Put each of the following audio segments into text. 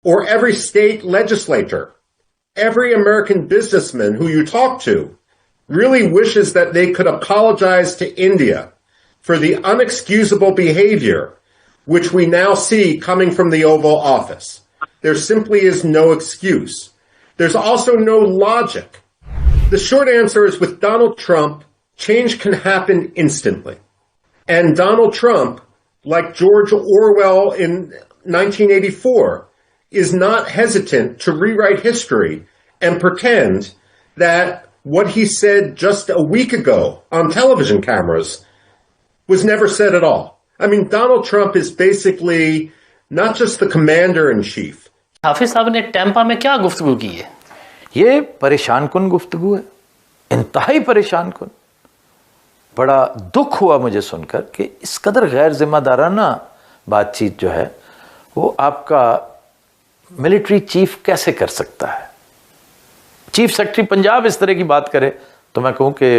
or every state legislator, every American businessman who you talk to really wishes that they could apologize to India for the unexcusable behavior which we now see coming from the Oval Office. There simply is no excuse. There's also no logic. The short answer is with Donald Trump, change can happen instantly. And Donald Trump, like George Orwell in 1984, is not hesitant to rewrite history and pretend that what he said just a week ago on television cameras was never said at all. I mean, Donald Trump is basically not just the commander-in-chief. हाफिज साहब ने Tampa में क्या गुफ्तगू की है? ये परेशान कुन गुफ्तगू है, इंतहाई परेशान कुन। बड़ा दुख हुआ मुझे सुनकर कि इस कदर गैर जिम्मेदाराना बातचीत जो है वो आपका मिलिट्री चीफ कैसे कर सकता है। चीफ सेक्रेटरी पंजाब इस तरह की बात करे तो मैं कहूँ कि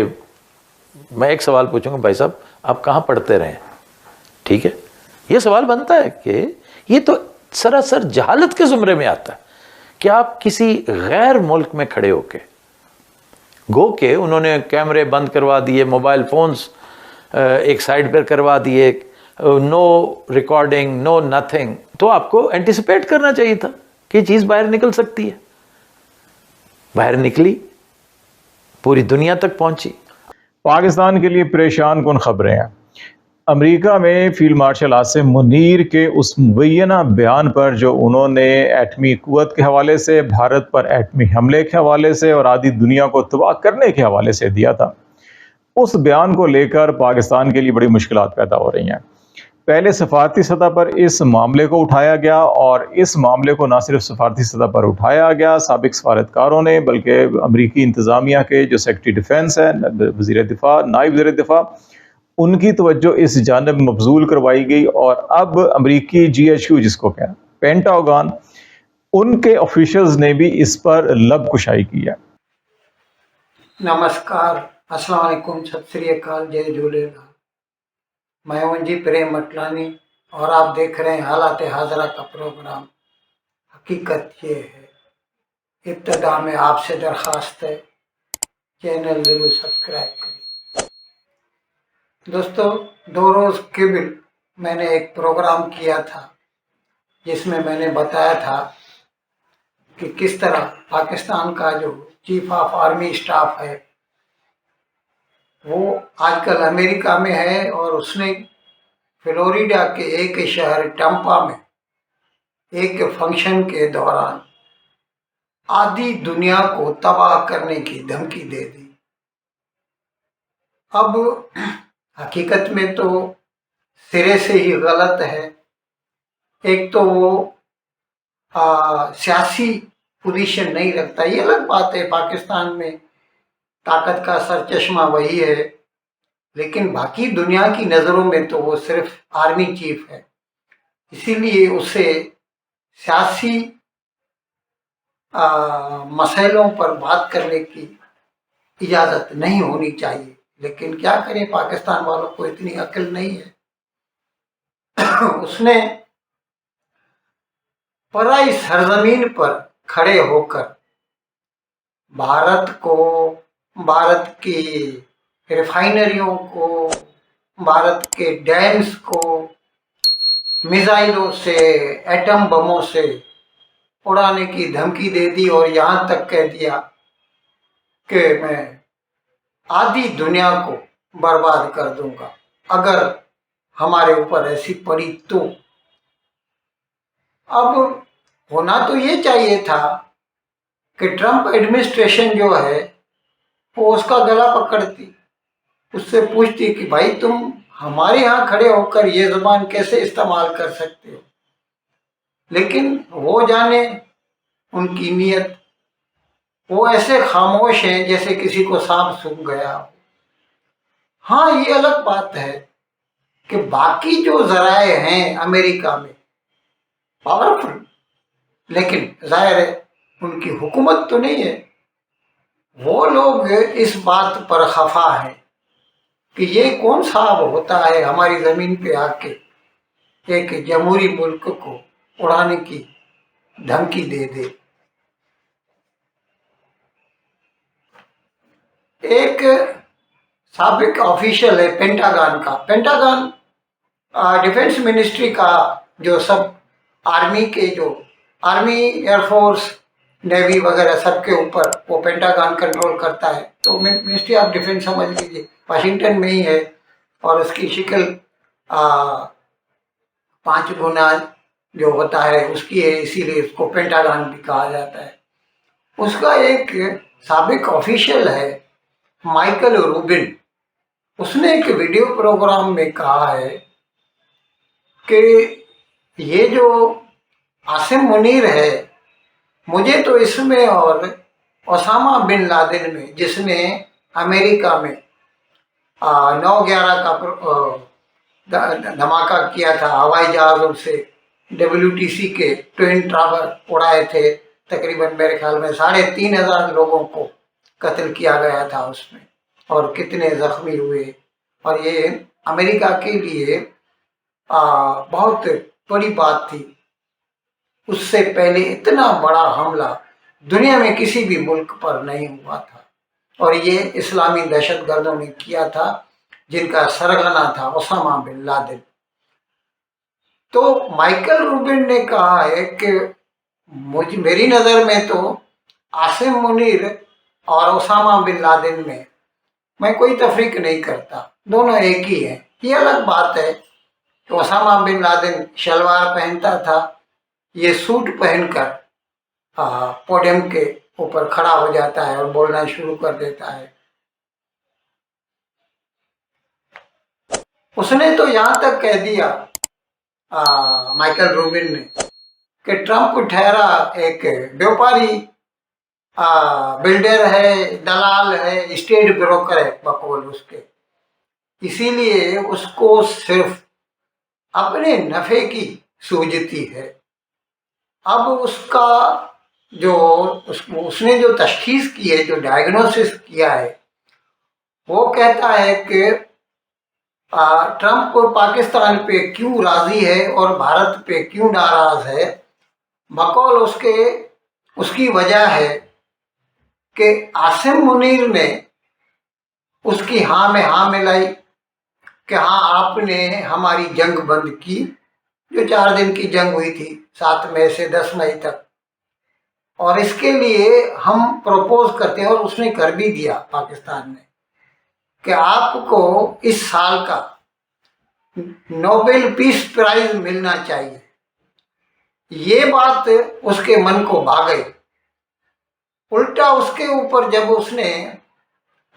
मैं एक सवाल पूछूंगा, भाई साहब आप कहाँ पढ़ते रहे? ठीक है, ये सवाल बनता है कि ये तो सरासर जहालत के जुमरे में आता है कि आप किसी गैर मुल्क में खड़े होके गो के उन्होंने कैमरे बंद करवा दिए, मोबाइल फोन्स एक साइड पर करवा दिए, नो रिकॉर्डिंग, नो नथिंग, तो आपको एंटिसिपेट करना चाहिए था कि चीज़ बाहर निकल सकती है। बाहर निकली, पूरी दुनिया तक पहुंची। पाकिस्तान के लिए परेशान कुन खबरें हैं। अमेरिका में फील्ड मार्शल आसिम मुनीर के उस मुबैना बयान पर जो उन्होंने एटमी कुव्वत के हवाले से, भारत पर एटमी हमले के हवाले से और आधी दुनिया को तबाह करने के हवाले से दिया था, उस बयान को लेकर पाकिस्तान के लिए बड़ी मुश्किलात पैदा हो रही हैं। पहले सफारती सतह पर इस मामले को उठाया गया और इस मामले को न सिर्फ सफारती सतह पर उठाया गया साबिक सफारतकारों ने, बल्कि अमरीकी इंतज़ामिया के जो सेक्रेटरी डिफेंस है, वज़ीर दिफा, नायब वज़ीर दिफा, उनकी तवज्जो इस जानब मबजूल करवाई गई और अब अमरीकी GHQ जिसको कहना पेंटागन, उनके ऑफिशियल्स ने भी इस पर लब कुशाई की है। नमस्कार, अस्सलाम वालेकुम, सत श्री अकाल, जय झूलेलाल। मैं हूं जी प्रेम मटलानी और आप देख रहे हैं हालात हाजरा का प्रोग्राम। हकीकत ये है, इब्तदा में आपसे दरख्वास्त है चैनल जरूर सब्सक्राइब करें। दोस्तों, 2 रोज़ कबल मैंने एक प्रोग्राम किया था जिसमें मैंने बताया था कि किस तरह पाकिस्तान का जो चीफ ऑफ आर्मी स्टाफ है वो आजकल अमेरिका में है और उसने फ्लोरिडा के एक शहर टैम्पा में एक फंक्शन के दौरान आधी दुनिया को तबाह करने की धमकी दे दी। अब हकीकत में तो सिरे से ही गलत है। एक तो वो सियासी पोजीशन नहीं रखता, ये अलग बात है, पाकिस्तान में ताकत का सरचश्मा वही है, लेकिन बाकी दुनिया की नज़रों में तो वो सिर्फ आर्मी चीफ है, इसीलिए उसे सियासी मसलों पर बात करने की इजाज़त नहीं होनी चाहिए। लेकिन क्या करें, पाकिस्तान वालों को इतनी अक्ल नहीं है। उसने पराई सरजमीन पर खड़े होकर भारत को, भारत की रिफाइनरियों को, भारत के डैम्स को मिसाइलों से, एटम बमों से उड़ाने की धमकी दे दी और यहाँ तक कह दिया कि मैं आधी दुनिया को बर्बाद कर दूंगा अगर हमारे ऊपर ऐसी पड़ी तो। अब होना तो ये चाहिए था कि ट्रंप एडमिनिस्ट्रेशन जो है वो उसका गला पकड़ती, उससे पूछती कि भाई तुम हमारे यहाँ खड़े होकर ये ज़बान कैसे इस्तेमाल कर सकते हो। लेकिन वो जाने उनकी नीयत, वो ऐसे खामोश हैं जैसे किसी को सांप सूंघ गया हो। हाँ, ये अलग बात है कि बाकी जो ज़राए हैं अमेरिका में पावरफुल, लेकिन जाहिर है उनकी हुकूमत तो नहीं है। वो लोग इस बात पर खफा है कि ये कौन साहब होता है हमारी ज़मीन पे आके एक जमहूरी मुल्क को उड़ाने की धमकी दे दे। एक साबिक ऑफिशियल है पेंटागन का, पेंटागन डिफेंस मिनिस्ट्री का जो सब आर्मी के जो आर्मी, एयरफोर्स, नेवी वगैरह सबके ऊपर वो पेंटागन कंट्रोल करता है। तो मिनिस्ट्री ऑफ डिफेंस समझ लीजिए वाशिंगटन में ही है, और उसकी शिकल 5 गुना जो होता है उसकी है, इसीलिए उसको पेंटागन भी कहा जाता है। उसका एक साबिक ऑफिशियल है माइकल रूबिन, उसने एक वीडियो प्रोग्राम में कहा है कि ये जो आसिम मुनीर है, मुझे तो इसमें और ओसामा बिन लादेन में, जिसने अमेरिका में 9/11 का धमाका किया था हवाई जहाज़ों से, WTC के ट्विन टावर उड़ाए थे, तकरीबन मेरे ख्याल में 3,500 लोगों को कत्ल किया गया था उसमें, और कितने जख्मी हुए। और ये अमेरिका के लिए बहुत बड़ी बात थी। उससे पहले इतना बड़ा हमला दुनिया में किसी भी मुल्क पर नहीं हुआ था, और ये इस्लामी दहशतगर्दों ने किया था, जिनका सरगना था ओसामा बिन लादेन। तो माइकल रूबिन ने कहा है कि मेरी नज़र में तो आसिम मुनीर और ओसामा बिन लादेन में मैं कोई तफरीक नहीं करता, दोनों एक ही हैं। ये अलग बात है कि ओसामा बिन लादेन शलवार पहनता था, ये सूट पहनकर पोडियम के ऊपर खड़ा हो जाता है और बोलना शुरू कर देता है। उसने तो यहाँ तक कह दिया माइकल रूबिन ने कि ट्रंप ठहरा एक व्यापारी, बिल्डर है, दलाल है, स्टेट ब्रोकर है बकौल उसके, इसीलिए उसको सिर्फ अपने नफे की सूझती है। अब उसका जो उसने जो तशखीस की है, जो डायग्नोसिस किया है, वो कहता है कि ट्रंप पाकिस्तान पे क्यों राजी है और भारत पे क्यों नाराज है। बकौल उसकी वजह है कि आसिम मुनीर ने उसकी हाँ में हाँ मिलाई कि हाँ आपने हमारी जंग बंद की, जो 4 दिन की जंग हुई थी 7 मई से 10 मई तक, और इसके लिए हम प्रपोज करते हैं, और उसने कर भी दिया पाकिस्तान ने, कि आपको इस साल का नोबेल पीस प्राइज मिलना चाहिए। ये बात उसके मन को भा गई। उल्टा उसके ऊपर जब उसने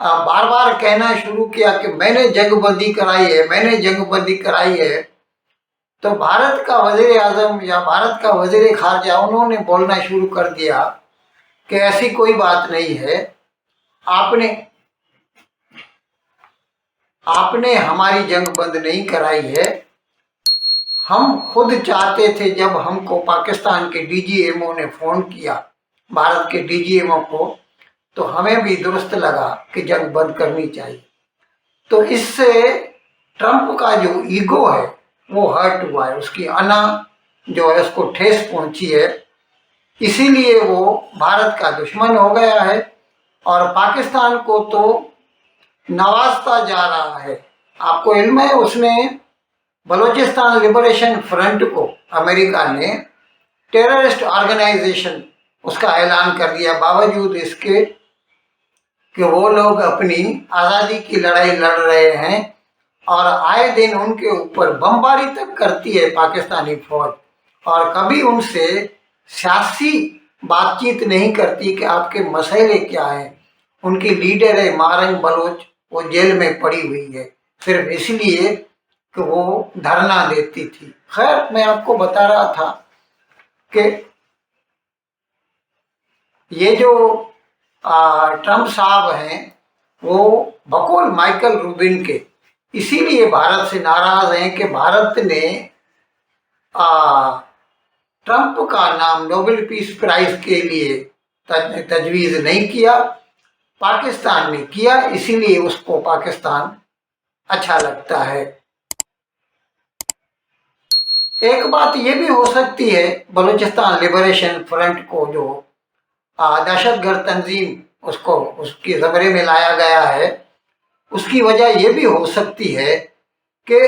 बार बार कहना शुरू किया कि मैंने जंगबंदी कराई है, मैंने जंगबंदी कराई है, तो भारत का वजीर आजम या भारत का वजीर खारजा उन्होंने बोलना शुरू कर दिया कि ऐसी कोई बात नहीं है, आपने हमारी जंग बंद नहीं कराई है। हम खुद चाहते थे, जब हमको पाकिस्तान के DGMO ने फ़ोन किया, भारत के DGMO को, तो हमें भी दुरुस्त लगा कि जंग बंद करनी चाहिए। तो इससे ट्रंप का जो ईगो है वो हर्ट हुआ है, उसकी अना जो है उसको ठेस पहुंची है, इसीलिए वो भारत का दुश्मन हो गया है और पाकिस्तान को तो नवाजता जा रहा है। आपको इल्म है, उसने बलूचिस्तान लिबरेशन फ्रंट को अमेरिका ने टेररिस्ट ऑर्गेनाइजेशन उसका ऐलान कर दिया, बावजूद इसके कि वो लोग अपनी आज़ादी की लड़ाई लड़ रहे हैं और आए दिन उनके ऊपर बमबारी तक करती है पाकिस्तानी फौज, और कभी उनसे सियासी बातचीत नहीं करती कि आपके मसले क्या हैं। उनकी लीडर है मारंग बलोच, वो जेल में पड़ी हुई है सिर्फ इसलिए कि वो धरना देती थी। खैर, मैं आपको बता रहा था कि ये जो ट्रंप साहब हैं वो बकौल माइकल रूबिन के इसीलिए भारत से नाराज हैं कि भारत ने ट्रंप का नाम नोबेल पीस प्राइज के लिए तजवीज़ नहीं किया, पाकिस्तान ने किया, इसीलिए उसको पाकिस्तान अच्छा लगता है। एक बात ये भी हो सकती है, बलूचिस्तान लिबरेशन फ्रंट को जो दहशतगर्द तंजीम उसको उसकी ज़मरे में लाया गया है, उसकी वजह ये भी हो सकती है कि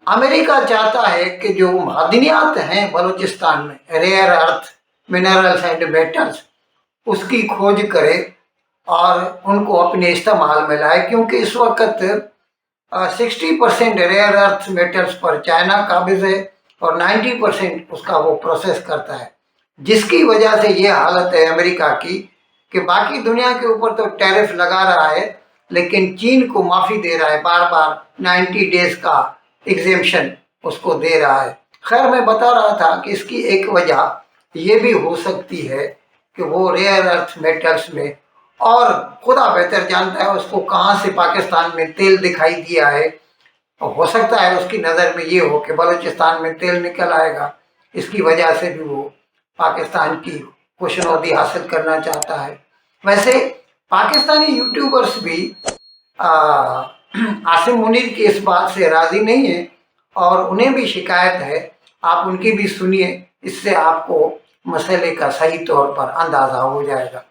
अमेरिका चाहता है कि जो मादनियात हैं बलूचिस्तान में, rare earth minerals and metals, उसकी खोज करे और उनको अपने इस्तेमाल में लाए, क्योंकि इस वक्त 60% रेयर अर्थ मेटल्स पर चाइना काबिज है और 90% उसका वो प्रोसेस करता है, जिसकी वजह से ये हालत है अमेरिका की कि बाकी दुनिया के ऊपर तो टैरिफ लगा रहा है, लेकिन चीन को माफ़ी दे रहा है, बार बार 90 डेज का एग्जेम्पशन उसको दे रहा है। खैर, मैं बता रहा था कि इसकी एक वजह ये भी हो सकती है कि वो रेयर अर्थ मेटल्स में, और खुदा बेहतर जानता है उसको कहाँ से पाकिस्तान में तेल दिखाई दिया है, हो सकता है उसकी नज़र में ये हो कि बलूचिस्तान में तेल निकल आएगा, इसकी वजह से भी वो पाकिस्तान की खुशनुदी हासिल करना चाहता है। वैसे पाकिस्तानी यूट्यूबर्स भी आसिम मुनीर की इस बात से राज़ी नहीं है और उन्हें भी शिकायत है, आप उनकी भी सुनिए, इससे आपको मसले का सही तौर पर अंदाज़ा हो जाएगा।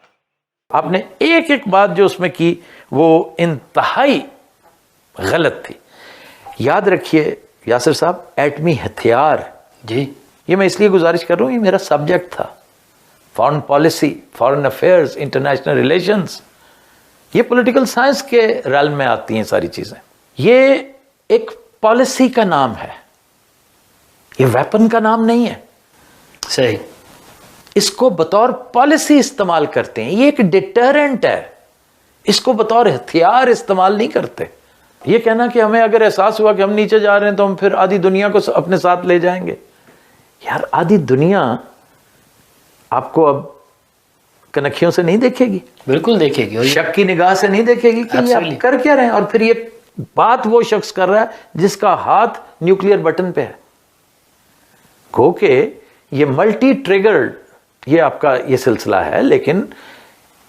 आपने एक एक बात जो उसमें की वो इंतहाई गलत थी। याद रखिए यासिर साहब, एटमी हथियार, जी, ये मैं इसलिए गुजारिश कर रहा हूँ, ये मेरा सब्जेक्ट था, foreign policy, foreign affairs, international relations, ये पॉलिटिकल साइंस के रैल में आती हैं सारी चीज़ें। ये एक पॉलिसी का नाम है, ये वेपन का नाम नहीं है। सही। इसको बतौर पॉलिसी इस्तेमाल करते हैं, ये एक डिटरेंट है, इसको बतौर हथियार इस्तेमाल नहीं करते। ये कहना कि हमें अगर एहसास हुआ कि हम नीचे जा रहे हैं तो हम फिर आधी दुनिया को अपने साथ ले जाएंगे, यार आधी दुनिया आपको अब कनखियों से नहीं देखेगी, बिल्कुल देखेगी, और शक की निगाह से नहीं देखेगी कि ये आप कर क्या रहे हैं। और फिर ये बात वो शख्स कर रहा है जिसका हाथ न्यूक्लियर बटन पे है। गो के ये मल्टी ट्रिगर्ड ये आपका ये सिलसिला है, लेकिन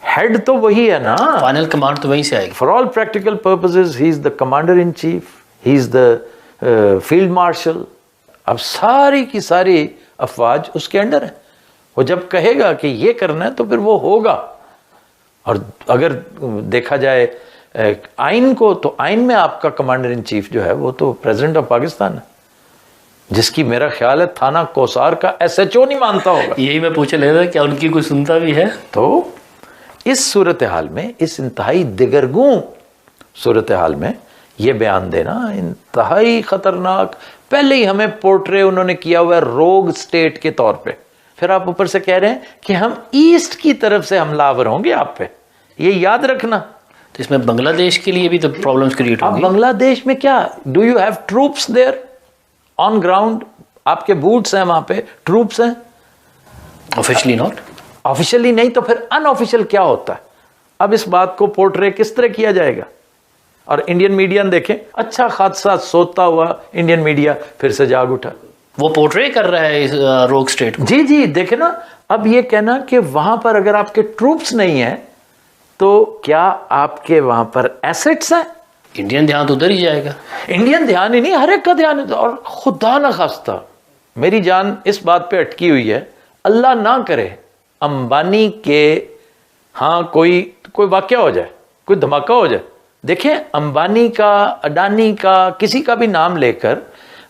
हेड तो वही है ना, फाइनल कमांड तो वहीं से आएगी। For all practical purposes he is the commander in chief, he is the field marshal. अब सारी की सारी अफवाज उसके अंडर है, वो जब कहेगा कि ये करना है तो फिर वो होगा। और अगर देखा जाए आइन को, तो आइन में आपका कमांडर इन चीफ जो है वो तो प्रेसिडेंट ऑफ पाकिस्तान है, जिसकी मेरा ख्याल है थाना कोसार का SHO नहीं मानता होगा। यही मैं पूछे ले रहा था, क्या उनकी कोई सुनता भी है? तो इस सूरत हाल में, इस इंतहाई दिगरगूं सूरत हाल में ये बयान देना इंतहाई खतरनाक। पहले ही हमें पोर्ट्रे उन्होंने किया हुआ है रोग स्टेट के तौर पे, फिर आप ऊपर से कह रहे हैं कि हम ईस्ट की तरफ से हमलावर होंगे आप पे, ये याद रखना। तो इसमें बांग्लादेश के लिए भी तो प्रॉब्लम्स क्रिएट अब होंगी। बांग्लादेश में क्या, do you have troops there on ground? आपके बूट्स हैं वहां पे, ट्रूप्स हैं? Officially not. ऑफिशियली नहीं तो फिर अनऑफिशियल क्या होता है? अब इस बात को पोर्ट्रे किस तरह किया जाएगा? और इंडियन मीडिया देखें, अच्छा खासा सोता हुआ इंडियन मीडिया फिर से जाग उठा, वो पोर्ट्रे कर रहा है इस रोग स्टेट को। जी जी, देखे ना। अब ये कहना कि वहां पर अगर आपके ट्रूप्स नहीं है तो क्या आपके वहां पर एसेट्स हैं? इंडियन ध्यान तो उधर ही जाएगा। इंडियन ध्यान ही नहीं, हर एक का ध्यान है। और खुदा ना खास्ता, मेरी जान इस बात पे अटकी हुई है, अल्लाह ना करे अंबानी के हाँ कोई वाकया हो जाए, कोई धमाका हो जाए। देखें, अंबानी का, अडानी का, किसी का भी नाम लेकर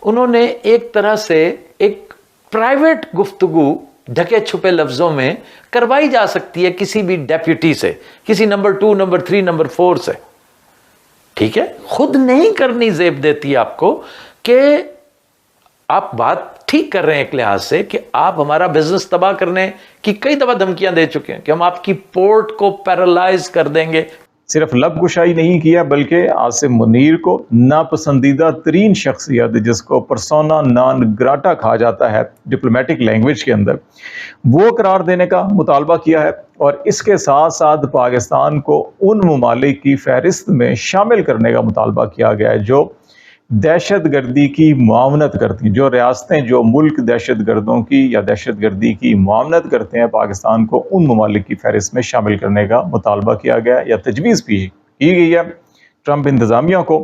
उन्होंने एक तरह से एक प्राइवेट गुफ्तगू ढके छुपे लफ्जों में करवाई जा सकती है किसी भी डेप्यूटी से, किसी नंबर 2, नंबर 3, नंबर 4 से, ठीक है। खुद नहीं करनी जेब देती आपको कि आप बात ठीक कर रहे हैं एक लिहाज से कि आप हमारा बिजनेस तबाह करने की कई दफा धमकियां दे चुके हैं कि हम आपकी पोर्ट को पैरालाइज कर देंगे। सिर्फ लबकुशाई नहीं किया बल्कि आसिम मुनीर को नापसंदीदा तरीन शख्सियत, जिसको पर्सोना नॉन ग्राटा कहा जाता है डिप्लोमेटिक लैंग्वेज के अंदर, वो करार देने का मुतालबा किया है। और इसके साथ साथ पाकिस्तान को उन ममालिक की फहरिस्त में शामिल करने का मुतालबा किया गया है जो दहशत गर्दी की मुआवनत करती हैं, जो रियासतें, जो मुल्क दहशत गर्दों की या दहशत गर्दी की मुआवनत करते हैं, पाकिस्तान को उन ममालिक की फहरिस्त में शामिल करने का मुतालबा किया गया या तजवीज़ भी की गई है ट्रंप इंतज़ामिया को।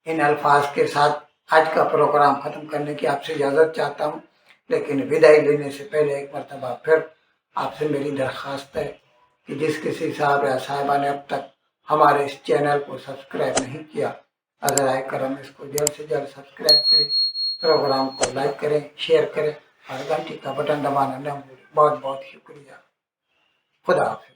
इन अल्फाज के साथ आज का प्रोग्राम ख़त्म करने की आपसे इजाज़त चाहता हूँ, लेकिन विदाई लेने से पहले एक मरतबा फिर आपसे मेरी दरख्वास्त है कि जिस किसी साहब या साहिबा ने अब तक हमारे इस चैनल को सब्सक्राइब नहीं किया, अगर आए करम इसको जल्द से जल्द सब्सक्राइब करें, प्रोग्राम को लाइक करें, शेयर करें और घंटी का बटन दबाना न भूलें। बहुत बहुत शुक्रिया। खुदा हाफिज़।